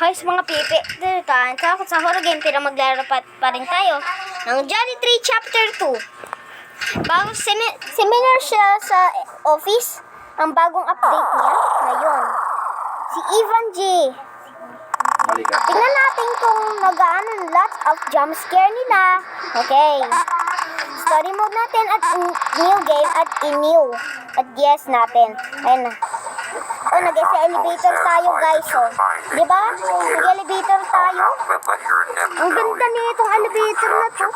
Hay sa mga pipi. Kaan sa horror game, pero maglaro pa rin tayo ng Johnny 3 Chapter 2. Bago similar siya sa Office. Ang bagong update niya ngayon. Si Ivan G. Tingnan natin kung nagaano lots of jump scare nila. Okay. Story mode natin at new game at new. At yes natin. Ayun na. Oh, nag-elevator tayo guys. Oh. Diba? Nag-elevator tayo. Ang ganda nitong elevator na to.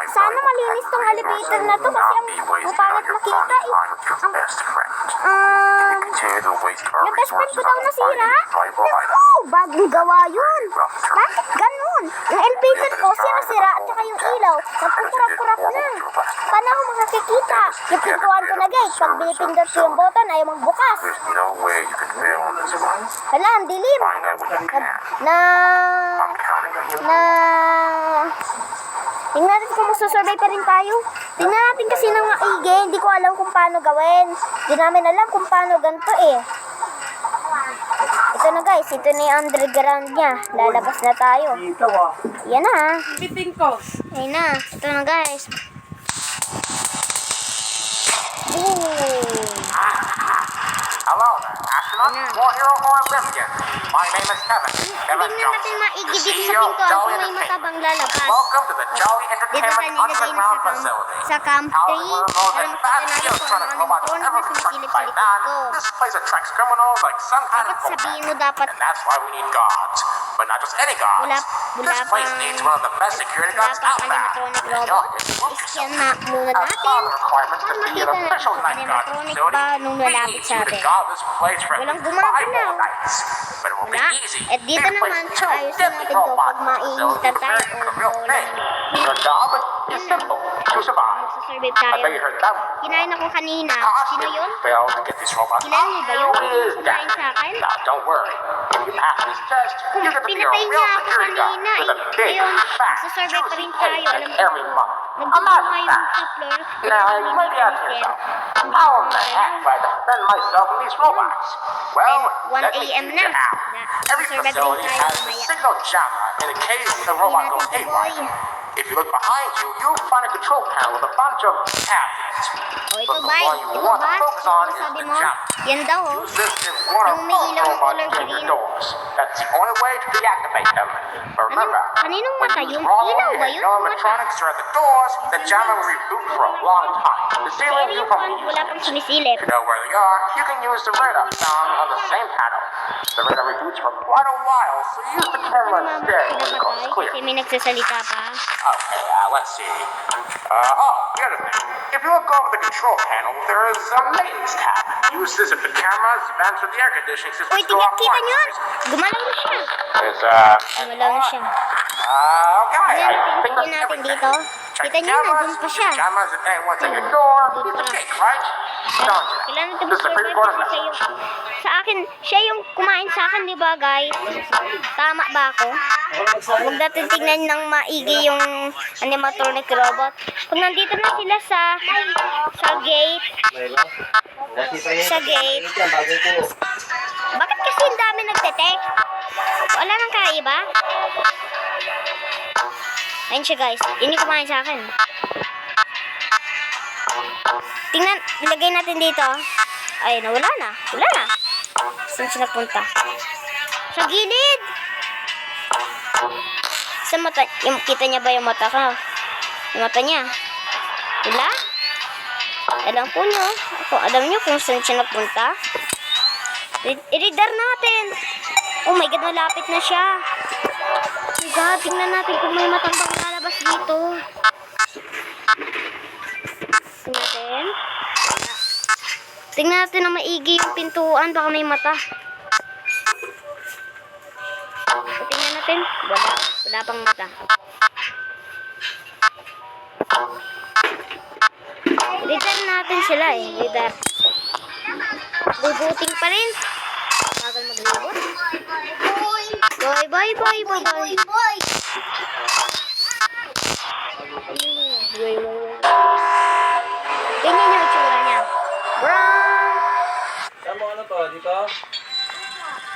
Sana malinis tong elevator na to kasi ang pangit makita eh. Yung best friend ko daw nasira. Oh, bagong gawa yun. Bakit ganun? Yung elevator ko sira at saka yung ilaw. Nagkukurap-kurap na. Paano ako makakikita? Yung pintuan ko na guys. Pag binipindot ko yung button ayaw magbukas. Wala, ang dilim. Tingnan natin kung magsusurvey pa rin tayo. Tingnan natin kasi ng maigi. Hindi ko alam kung paano gawin. Hindi namin alam kung paano ganito eh. Ito na guys. Ito na yung underground niya. Lalabas na tayo. Yan na. Ayun na. Ito na guys. Hello there, astronaut, war hero, or Olympian. My name is Kevin. Kevin Tingnan Jones, natin maigi the dito sa CEO of pintuan Jolly kung may matabang Entertainment. lalabas. Welcome to the Jolly Dito Entertainment tayo nilagay na Underground Facility. sa Camp 3. However, more Alam than mo fast natin electronic kung robots ano ever na constructed sumisilip by sa man, likod ko. this place attracts criminals like some kind of Dapat sabihin mo program. dapat And that's why we need guards. But not just any guards. This place needs one of the best security guards out there. animatronic And robot. you're Iscan na muna As natin. part of the requirements to Para be an makita official natin night guard animatronic facility, ba nung we lalapit need sa you to atin. guard this place for Walang 5 gumagalaw. more nights. But it won't be Wala. easy. At dito We're naman, placing two ayusin deadly natin to pag robots in the maiinitan facility tayo prepared for o the real thing. Your job is simple. To survive. magsasurvey I tayo. bet you heard that one. Kinain ako kanina. Sino yun? Fail to get these robots. Kilala niyo ba yun? Who is Kumain that? sa akin? Now, don't worry. If you pass this test, you get to be a Pinatay real niya ako security guard kanina with a eh. big, Ngayon, fat, magsasurvey pa juicy rin tayo. paycheck Alam mo, every month. I'm not nagbubuhay yung fat. sa floor. Now, you may be asking yourself, how in the heck do I defend myself from these robots? Well, 1 let me AM teach na. you how. Every Survey pa rin facility tayo has a mamaya. signal jammer in case the robot goes Tingnan natin haywire. ito, boy. If you look behind you, you'll find a control panel with a bunch of tabs. O ito But the ba? one you Ito want ba? to focus on is Sabi the mo? jammer. Yan daw oh. Use this if you want to Yung may phone ilaw robots color in your green. doors. That's the only way to deactivate them. But remember, Kaninong when mata you use yun? wrong Ilaw ba and yun? no Mata. electronics are at the doors, the jammer will reboot for a long time. Deceiving Pero you yung from fan, wala using pang it. sumisilip. To know where they are, you can use the radar sound on the same panel. The radar reboots for quite a while, so use the camera Mama, instead when the coast pinapatay clear. kasi may nagsasalita pa. Okay, let's see. The other thing. If you look over the control panel, there is a maintenance tab. Use this if the cameras, vents, or the air conditioning system Uy, go kita offline. nyo? Gumalaw na siya. There's, Gumalaw na siya. okay, I think Tingnan that's natin everything. dito. Check Kita the nyo, cameras, nandun pa siya. cameras, and anyone's at your door. It's a cake, right? Don't you? Kailangan natin This is a mag-survey pre-recorded kasi message. sa akin, siya yung kumain sa akin, di ba guys? Tama ba ako? Huwag natin tignan ng maigi yung animatronic robot. Kung nandito na sila sa gate, bakit kasi ang dami nagte-text? Wala nang kaiba? Ayun siya guys, yun yung kumain sa akin. Tingnan, ilagay natin dito. Ay, nawala na. Wala na. Saan siya nagpunta? Sa gilid! Sa mata, yung, kita niya ba yung mata ko? Yung mata niya. Wala? Alam po nyo. Alam nyo kung saan siya nagpunta? I-reader natin. Oh my God, malapit na siya. Oh my God, tingnan natin kung may matambang lalabas dito. Tingnan natin na maigi yung pintuan. Baka may mata. Tingnan natin. Wala. Wala pang mata. Reader natin sila eh. Reader. Rebooting pa rin. Bagal mag-reboot. Bye bye bye bye bye. Ganyan yung itsura niya. Brown. Saan mo ano to? Dito?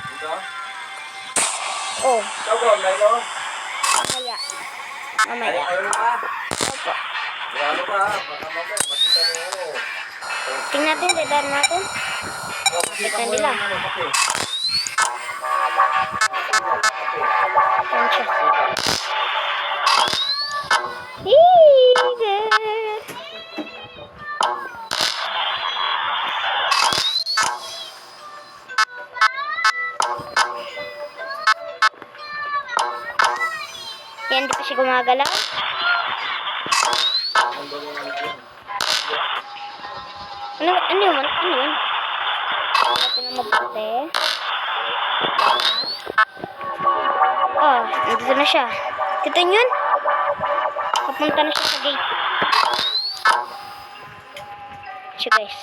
Dito? Oh, Ikaw ba, Milo? mamaya. Mamaya. Ayun ka. Opo. Ano ka? Baka mamaya, makita mo ano. Tingnan natin, radar natin. Makita mo nila. yung ano, kape. Saan siya? Hee! Yan, di pa siya gumagalaw. Ano yun? Ano yun? Ito na mabuti. Oh, nandito na siya. Kita niyo yun? Papunta na siya sa gate. Siya guys.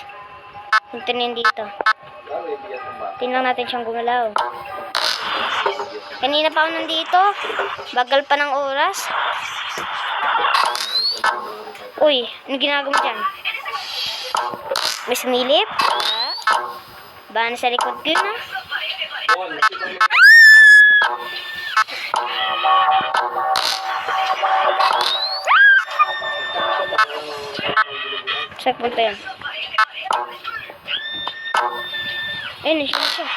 Punta na yun dito. Tingnan natin siyang gumalaw. Kanina pa ako nandito. Bagal pa ng oras. Uy, ano ginagawa mo dyan? May sumilip? Baka na sa likod ko yun, ah. Saan punta yan? Ayun, siya siya.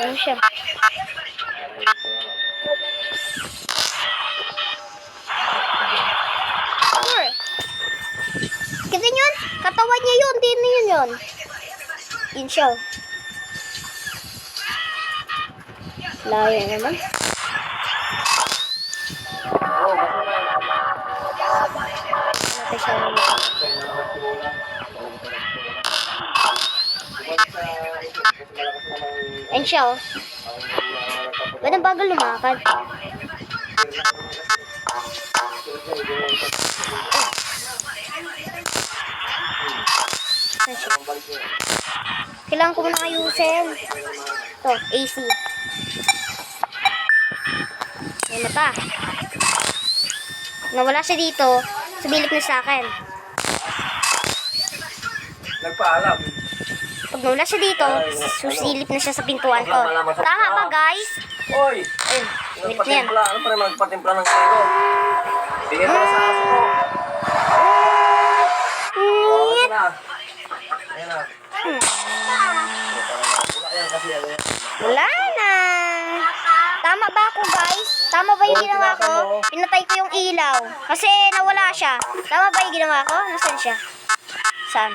Ayun siya. Sure. Kita niyo yun? Katawan niya yun. Di na yun. Yun siya. Layo naman. Natin siya naman. Ayun siya, oh. Ba't ang bagal lumakad? Saan siya? Kailangan ko muna ayusin. Ito, AC. Ayan na pa. Nawala siya dito, sumilip na sa akin. Nagpaalam. Pag nawala siya dito, susilip na siya sa pintuan ko. Tama ba, guys? Oy! Ayun, sumilip na yan. Patimpla. Ano pa rin magpatimpla ng kilo? Bigyan mo na sa aso ko. Oh, ito na. Ayan na. Wala yan kasi ano yan. Wala na. Tama ba ako, guys? Tama ba yung ginawa ko? Pinatay ko yung ilaw. Kasi nawala siya. Tama ba yung ginawa ko? Nasaan siya? Saan?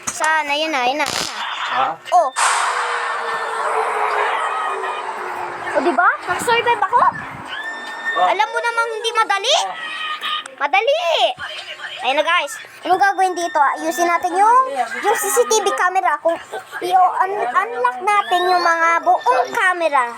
Saan? Ayun na, ayun na, ayun na. Ha? Oh. O, diba? Nakasurvive ako. Oh. Alam mo namang hindi madali. Madali. Ayun na, guys. Anong gagawin dito? Ayusin natin yung CCTV camera. Kung i-unlock natin yung mga buong camera.